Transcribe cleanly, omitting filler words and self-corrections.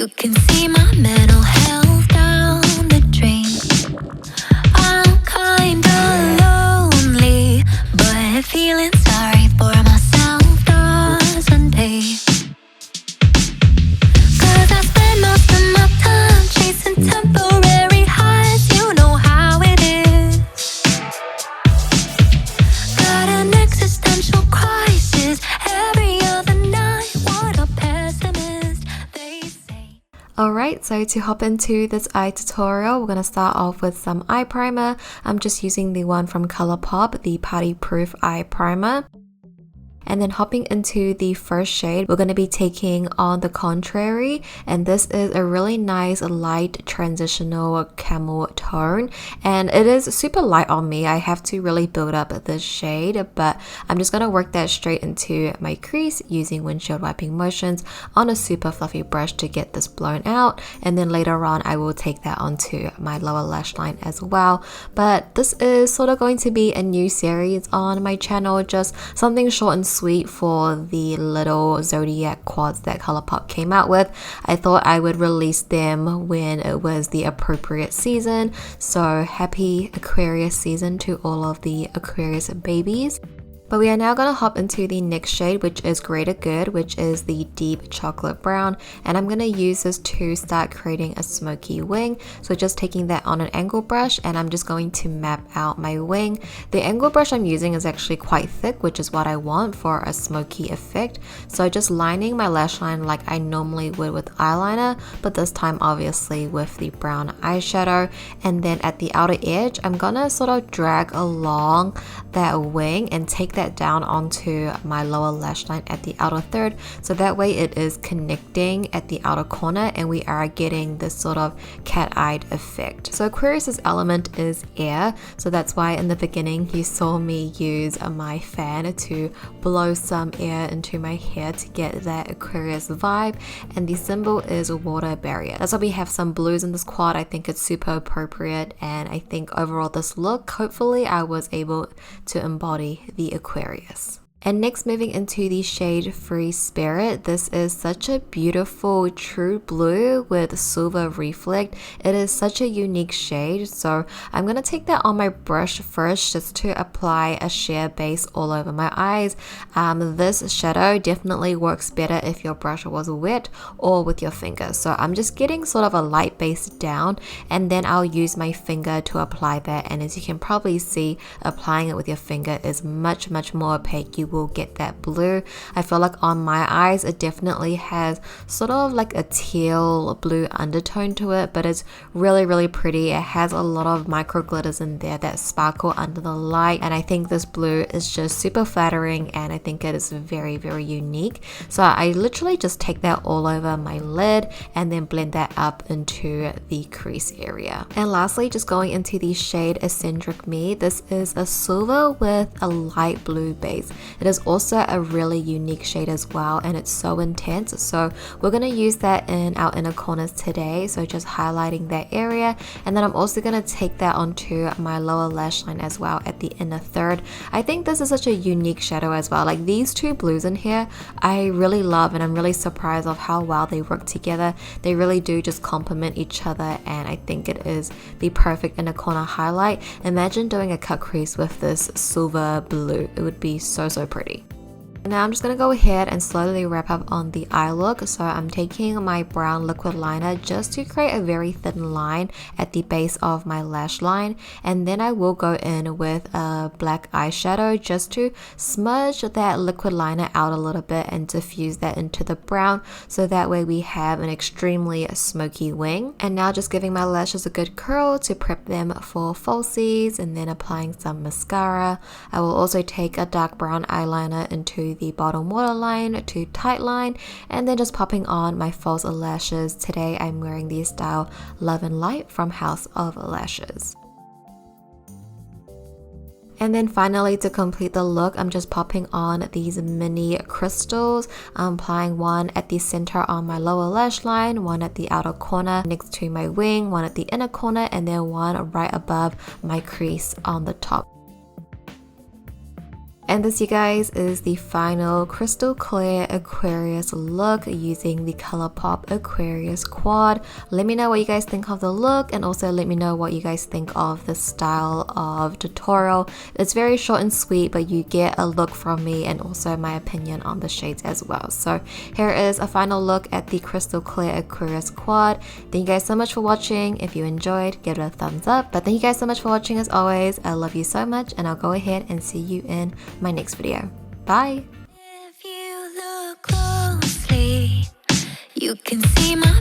You can see my mental health down the drain. I'm kinda lonely, but feeling sorry for myself doesn't pay. Cause I spend most of my time chasing temporary highs. You know how it is. Got an existential crisis every other night. What a pessimist, they say. Alright, so to hop into this eye tutorial, we're going to start off with some eye primer. I'm just using the one from Colourpop, the Party Proof Eye Primer. And then hopping into the first shade, we're going to be taking on the Contrary, and this is a really nice light transitional camel tone, and it is super light on me. I have to really build up this shade, but I'm just going to work that straight into my crease using windshield wiping motions on a super fluffy brush to get this blown out, and then later on I will take that onto my lower lash line as well. But this is sort of going to be a new series on my channel, just something short and sweet for the little zodiac quads that Colourpop came out with. I thought I would release them when it was the appropriate season, so happy Aquarius season to all of the Aquarius babies. But we are now going to hop into the next shade, which is Greater Good, which is the deep chocolate brown, and I'm going to use this to start creating a smoky wing. So just taking that on an angle brush, and I'm just going to map out my wing. The angle brush I'm using is actually quite thick, which is what I want for a smoky effect. So just lining my lash line like I normally would with eyeliner, but this time obviously with the brown eyeshadow. And then at the outer edge, I'm gonna sort of drag along that wing and take that down onto my lower lash line at the outer third, so that way it is connecting at the outer corner and we are getting this sort of cat-eyed effect. So Aquarius's element is air, so that's why in the beginning you saw me use my fan to blow some air into my hair to get that Aquarius vibe, and the symbol is a water barrier. That's why we have some blues in this quad. I think it's super appropriate, and I think overall this look, hopefully I was able to embody the Aquarius. And next, moving into the shade Free Spirit. This is such a beautiful true blue with silver reflect. It is such a unique shade, so I'm going to take that on my brush first just to apply a sheer base all over my eyes. This shadow definitely works better if your brush was wet or with your finger. So I'm just getting sort of a light base down, and then I'll use my finger to apply that. And as you can probably see, applying it with your finger is much more opaque. You will get that blue. I feel like on my eyes it definitely has sort of like a teal blue undertone to it, but it's really pretty. It has a lot of micro glitters in there that sparkle under the light, and I think this blue is just super flattering, and I think it is very unique. So I literally just take that all over my lid and then blend that up into the crease area. And lastly, just going into the shade Eccentric Me. This is a silver with a light blue base. It is also a really unique shade as well, and it's so intense, so we're going to use that in our inner corners today. So just highlighting that area, and then I'm also going to take that onto my lower lash line as well at the inner third. I think this is such a unique shadow as well. Like these two blues in here I really love, and I'm really surprised of how well they work together. They really do just complement each other, and I think it is the perfect inner corner highlight. Imagine doing a cut crease with this silver blue. It would be so pretty. Now I'm just going to go ahead and slowly wrap up on the eye look. So I'm taking my brown liquid liner just to create a very thin line at the base of my lash line, and then I will go in with a black eyeshadow just to smudge that liquid liner out a little bit and diffuse that into the brown, so that way we have an extremely smoky wing. And now just giving my lashes a good curl to prep them for falsies, and then applying some mascara. I will also take a dark brown eyeliner into the bottom waterline to tightline, and then just popping on my false lashes. Today I'm wearing the style Love and Light from House of Lashes. And then finally, to complete the look, I'm just popping on these mini crystals. I'm applying one at the center on my lower lash line, one at the outer corner next to my wing, one at the inner corner, and then one right above my crease on the top. And this, you guys, is the final crystal clear Aquarius look using the Colourpop Aquarius quad. Let me know what you guys think of the look, and also let me know what you guys think of the style of tutorial. It's very short and sweet, but you get a look from me and also my opinion on the shades as well. So here is a final look at the crystal clear Aquarius quad. Thank you guys so much for watching. If you enjoyed, give it a thumbs up. But thank you guys so much for watching as always. I love you so much, and I'll go ahead and see you in my next video. Bye! If you look closely, you can see my